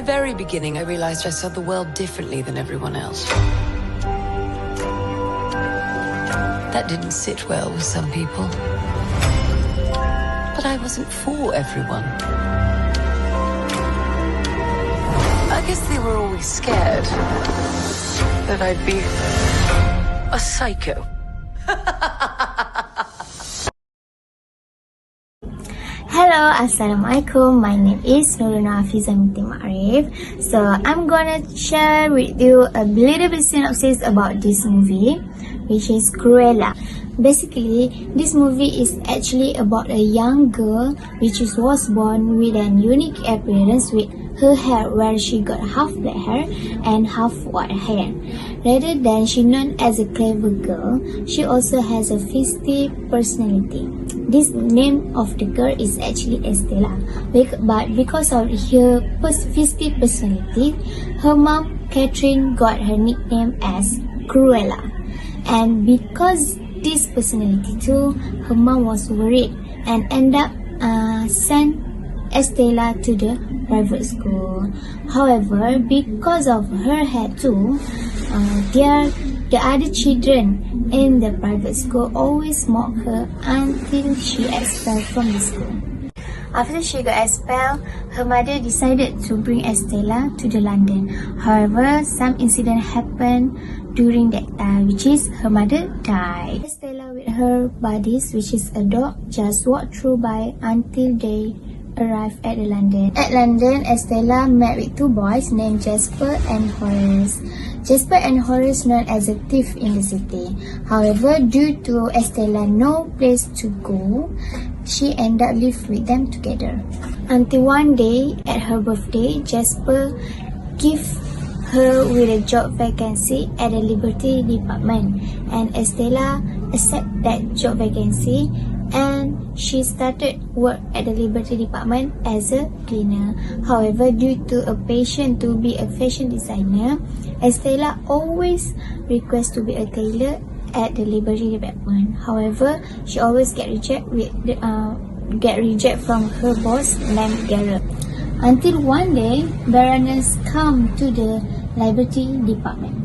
very beginning, I realized I saw the world differently than everyone else. That didn't sit well with some people. But I wasn't for everyone. I guess they were always scared that I'd be a psycho. Hello, Assalamualaikum. My name is Nuruna Hafizah binti Ma'arif. So I'm gonna share with you a little bit synopsis about this movie, which is Cruella. Basically, this movie is actually about a young girl which was born with an unique appearance with her hair where she got half black hair and half white hair. Rather than she known as a clever girl, she also has a feisty personality. This name of the girl is actually Estella, but because of her feisty personality, her mom Catherine got her nickname as Cruella. And because this personality too, her mom was worried and ended up sent Estella to the private school. However, because of her hair too, the other children in the private school always mock her until she expelled from the school. After she got expelled, her mother decided to bring Estella to the London. However, some incident happened during that time, which is her mother died. Estella with her buddies, which is a dog, just walked through by until they arrived at the London. At London, Estella met with two boys named Jasper and Horace. Jasper and Horace known as a thief in the city. However, due to Estella no place to go, she ended up living with them together. Until one day, at her birthday, Jasper gave her with a job vacancy at the Liberty Department, and Estella accepted that job vacancy and she started work at the Liberty Department as a cleaner. However, due to a passion to be a fashion designer, Estella always requests to be a tailor at the Liberty Department. However, she always get reject from her boss named Garrett. Until one day, Baroness come to the Liberty Department.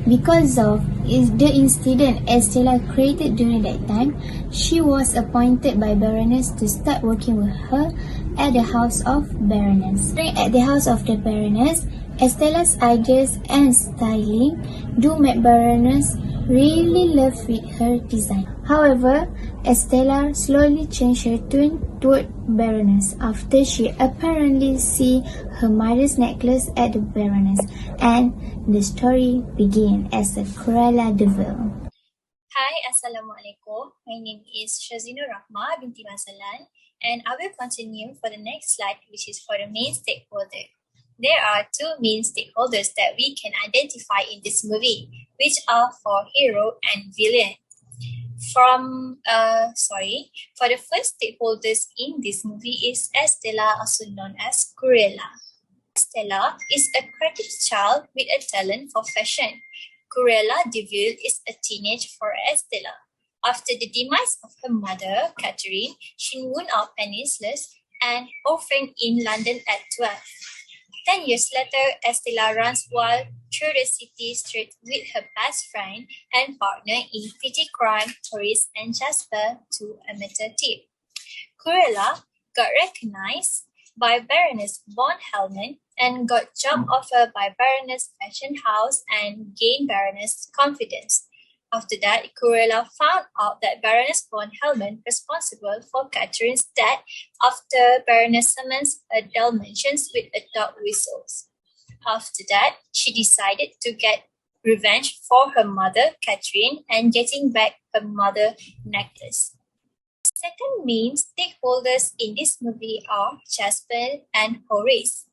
Because of the incident Estella created during that time, she was appointed by Baroness to start working with her at the house of Baroness. At the house of the Baroness, Estella's ideas and styling do make Baroness really love with her design. However, Estella slowly changed her tune toward Baroness after she apparently see her mother's necklace at the Baroness, and the story began as a Cruella devil. Hi, Assalamualaikum. My name is Shazina Rahma binti Masalan, and I will continue for the next slide, which is for the main stakeholder. There are two main stakeholders that we can identify in this movie, which are for hero and villain. For the first stakeholders in this movie is Estella, also known as Cruella. Estella is a creative child with a talent for fashion. Cruella de Vil is a teenage for Estella. After the demise of her mother, Catherine, she wound up penniless and orphaned in London at 12. 10 years later, Estella runs wild through the city streets with her best friend and partner in petty crime, Horace and Jasper, two amateur thieves. Cruella got recognized by Baroness von Hellman and got job offer by Baroness Fashion House and gained Baroness' confidence. After that, Cruella found out that Baroness von Hellman responsible for Catherine's death after Baroness summons her Dalmatians with a dog whistles. After that, she decided to get revenge for her mother, Catherine, and getting back her mother's necklace. Second main stakeholders in this movie are Jasper and Horace.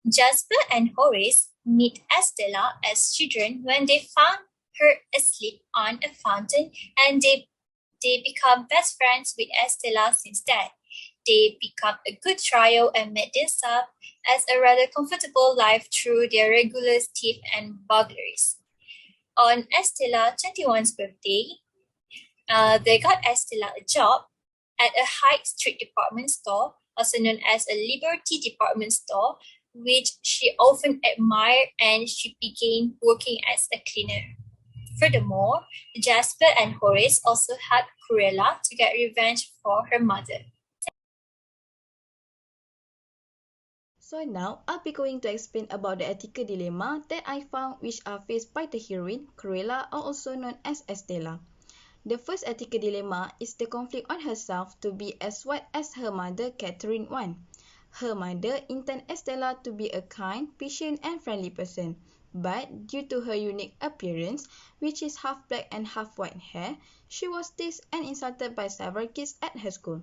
Jasper and Horace meet Estella as children when they found her asleep on a fountain, and they become best friends with Estella since that. They become a good trio and made this up as a rather comfortable life through their regular theft and burglaries. On Estella's 21st birthday, they got Estella a job at a high street department store, also known as a Liberty department store, which she often admired, and she began working as a cleaner. Furthermore, Jasper and Horace also helped Cruella to get revenge for her mother. So now, I'll be going to explain about the ethical dilemma that I found which are faced by the heroine, Cruella, or also known as Estella. The first ethical dilemma is the conflict on herself to be as white as her mother, Catherine I. Her mother intended Estella to be a kind, patient, and friendly person, but due to her unique appearance, which is half black and half white hair, she was teased and insulted by several kids at her school.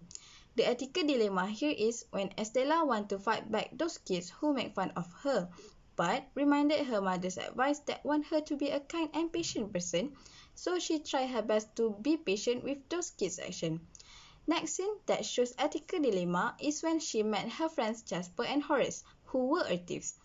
The ethical dilemma here is when Estella wants to fight back those kids who make fun of her, but reminded her mother's advice that want her to be a kind and patient person, so she tried her best to be patient with those kids' action. Next scene that shows ethical dilemma is when she met her friends Jasper and Horace, who were thieves.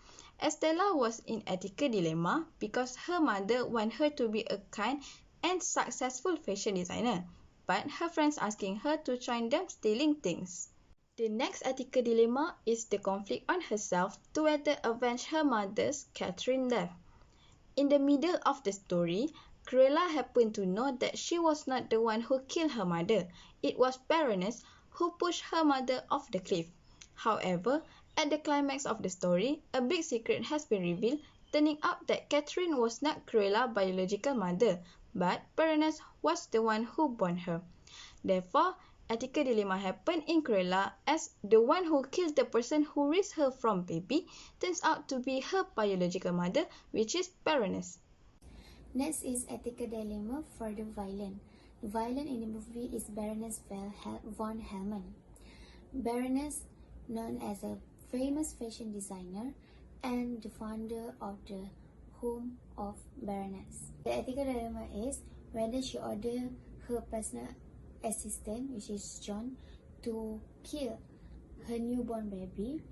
Estella was in ethical dilemma because her mother wanted her to be a kind and successful fashion designer, but her friends asking her to join them stealing things. The next ethical dilemma is the conflict on herself to whether avenge her mother's Catherine death. In the middle of the story, Cruella happened to know that she was not the one who killed her mother. It was Baroness who pushed her mother off the cliff. However, at the climax of the story, a big secret has been revealed, turning out that Catherine was not Cruella's biological mother, but Baroness was the one who born her. Therefore, ethical dilemma happened in Cruella as the one who killed the person who raised her from baby turns out to be her biological mother, which is Baroness. Next is ethical dilemma for the villain. The villain in the movie is Baroness von Hellman. Baroness, known as a famous fashion designer and the founder of the Home of Baroness. The ethical dilemma is whether she ordered her personal assistant, which is John, to kill her newborn baby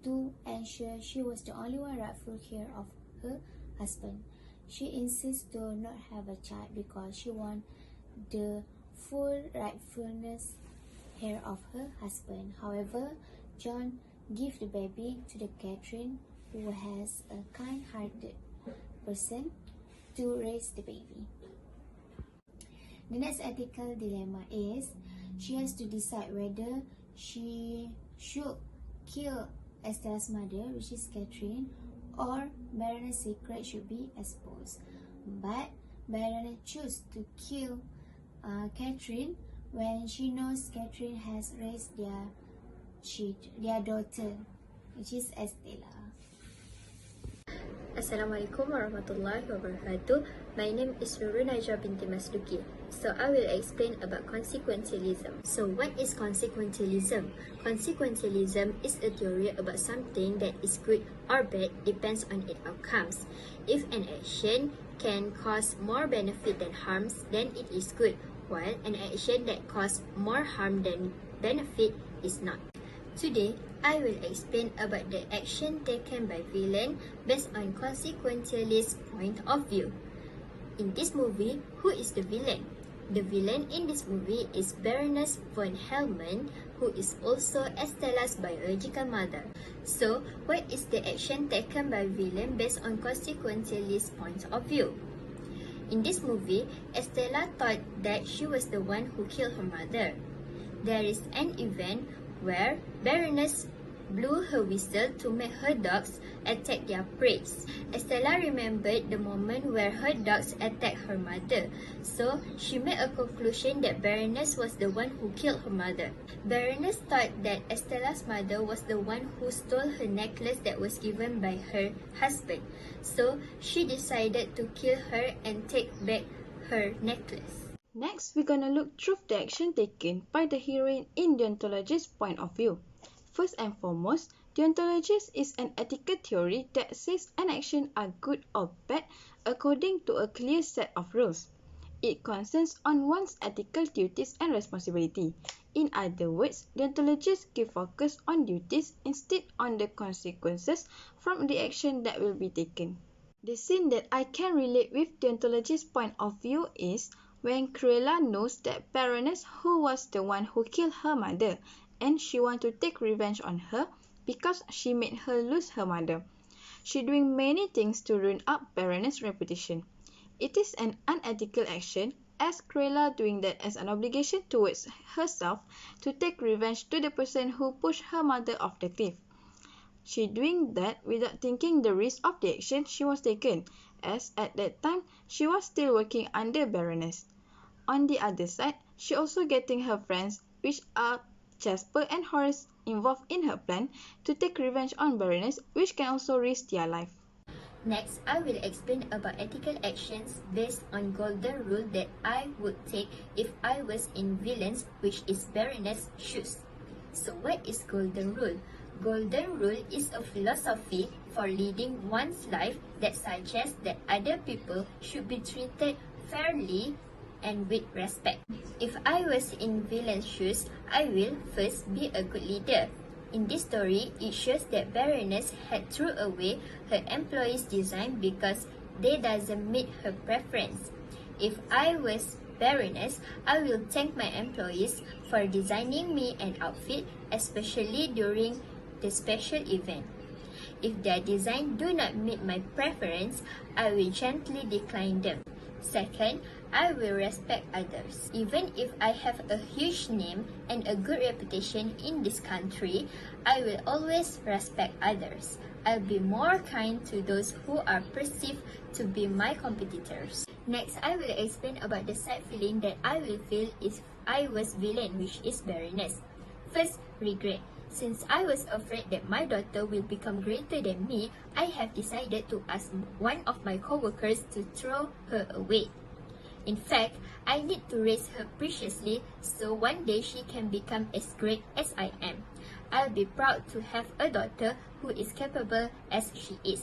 to ensure she was the only one rightful care of her husband. She insists to not have a child because she wants the full rightfulness care of her husband. However, John gives the baby to the Catherine, who has a kind-hearted person, to raise the baby. The next ethical dilemma is she has to decide whether she should kill Estella's mother, which is Catherine, or Baroness' secret should be exposed. But Baroness chooses to kill Catherine when she knows Catherine has raised their daughter, which is Estella. Assalamualaikum warahmatullahi wabarakatuh. My name is Nurul Najwa binti Masduki. So I will explain about consequentialism. So what is consequentialism? Consequentialism is a theory about something that is good or bad depends on its outcomes. If an action can cause more benefit than harms, then it is good, while an action that causes more harm than benefit is not. Today, I will explain about the action taken by villain based on consequentialist point of view. In this movie, who is the villain? The villain in this movie is Baroness von Hellman, who is also Estella's biological mother. So, what is the action taken by villain based on consequentialist point of view? In this movie, Estella thought that she was the one who killed her mother. There is an event where Baroness blew her whistle to make her dogs attack their prey. Estella remembered the moment where her dogs attacked her mother, so she made a conclusion that Baroness was the one who killed her mother. Baroness thought that Estella's mother was the one who stole her necklace that was given by her husband, so she decided to kill her and take back her necklace. Next, we're gonna look through the action taken by the heroine in deontologist's point of view. First and foremost, deontologist is an ethical theory that says an action are good or bad according to a clear set of rules. It concerns on one's ethical duties and responsibility. In other words, deontologists give focus on duties instead on the consequences from the action that will be taken. The scene that I can relate with deontologist's point of view is when Cruella knows that Baroness, who was the one who killed her mother, and she wants to take revenge on her, because she made her lose her mother. She doing many things to ruin up Baroness' reputation. It is an unethical action, as Cruella doing that as an obligation towards herself to take revenge to the person who pushed her mother off the cliff. She doing that without thinking the risk of the action she was taken, as at that time she was still working under Baroness. On the other side, she also getting her friends, which are Jasper and Horace, involved in her plan to take revenge on Baroness, which can also risk their life. Next, I will explain about ethical actions based on golden rule that I would take if I was in villains, which is Baroness' shoes. So what is golden rule? Golden rule is a philosophy for leading one's life that suggests that other people should be treated fairly and with respect. If I was in villain's shoes, I will first be a good leader. In this story, it shows that Baroness had thrown away her employees' design because they doesn't meet her preference. If I was Baroness, I will thank my employees for designing me an outfit, especially during the special event. If their design do not meet my preference, I will gently decline them. Second, I will respect others. Even if I have a huge name and a good reputation in this country, I will always respect others. I'll be more kind to those who are perceived to be my competitors. Next, I will explain about the sad feeling that I will feel if I was villain, which is Baroness. First, regret. Since I was afraid that my daughter will become greater than me, I have decided to ask one of my co-workers to throw her away. In fact, I need to raise her preciously so one day she can become as great as I am. I'll be proud to have a daughter who is capable as she is.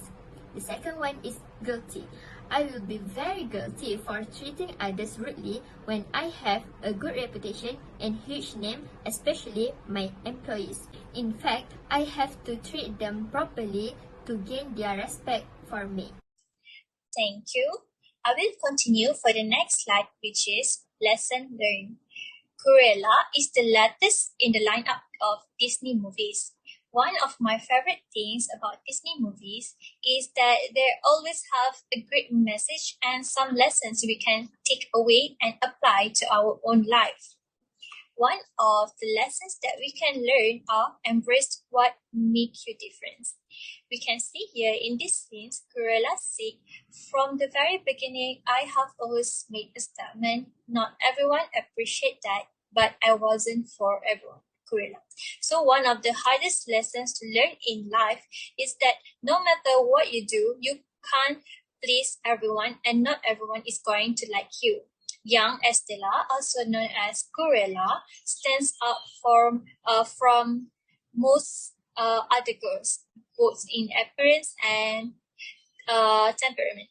The second one is guilty. I will be very guilty for treating others rudely when I have a good reputation and huge name, especially my employees. In fact, I have to treat them properly to gain their respect for me. Thank you. I will continue for the next slide, which is lesson learned. Cruella is the latest in the lineup of Disney movies. One of my favorite things about Disney movies is that they always have a great message and some lessons we can take away and apply to our own life. One of the lessons that we can learn are embrace what makes you different. We can see here in this scene, Cruella said, "From the very beginning, I have always made a statement. Not everyone appreciate that, but I wasn't for everyone." Cruella. So one of the hardest lessons to learn in life is that no matter what you do, you can't please everyone, and not everyone is going to like you. Young Estella, also known as Cruella, stands out from most other girls, both in appearance and temperament.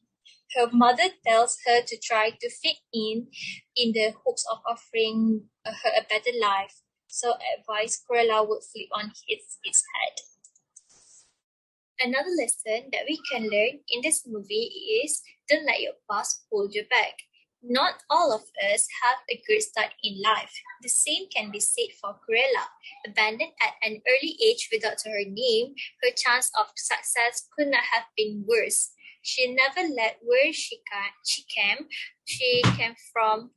Her mother tells her to try to fit in the hopes of offering her a better life. So advice Cruella would flip on its head. Another lesson that we can learn in this movie is don't let your past hold you back. Not all of us have a great start in life. The same can be said for Cruella. Abandoned at an early age without her name, her chance of success could not have been worse. She never let where she came from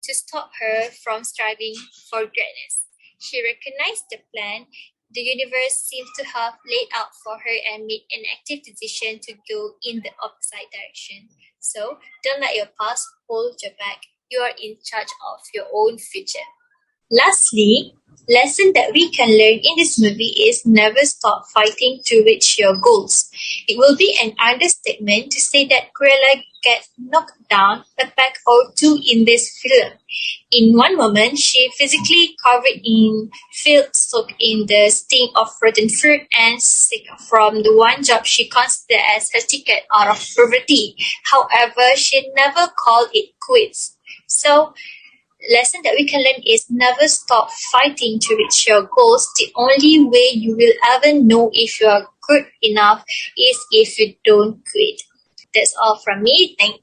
to stop her from striving for greatness. She recognized the plan the universe seems to have laid out for her and made an active decision to go in the opposite direction. So, don't let your past hold you back. You are in charge of your own future. Lastly, lesson that we can learn in this movie is never stop fighting to reach your goals. It will be an understatement to say that Cruella gets knocked down a peg or two in this film. In one moment, she physically covered in filth, soaked in the sting of rotten fruit, and sick from the one job she considered as her ticket out of poverty. However, she never called it quits. So, lesson that we can learn is never stop fighting to reach your goals. The only way you will ever know if you are good enough is if you don't quit. That's all from me. Thank you.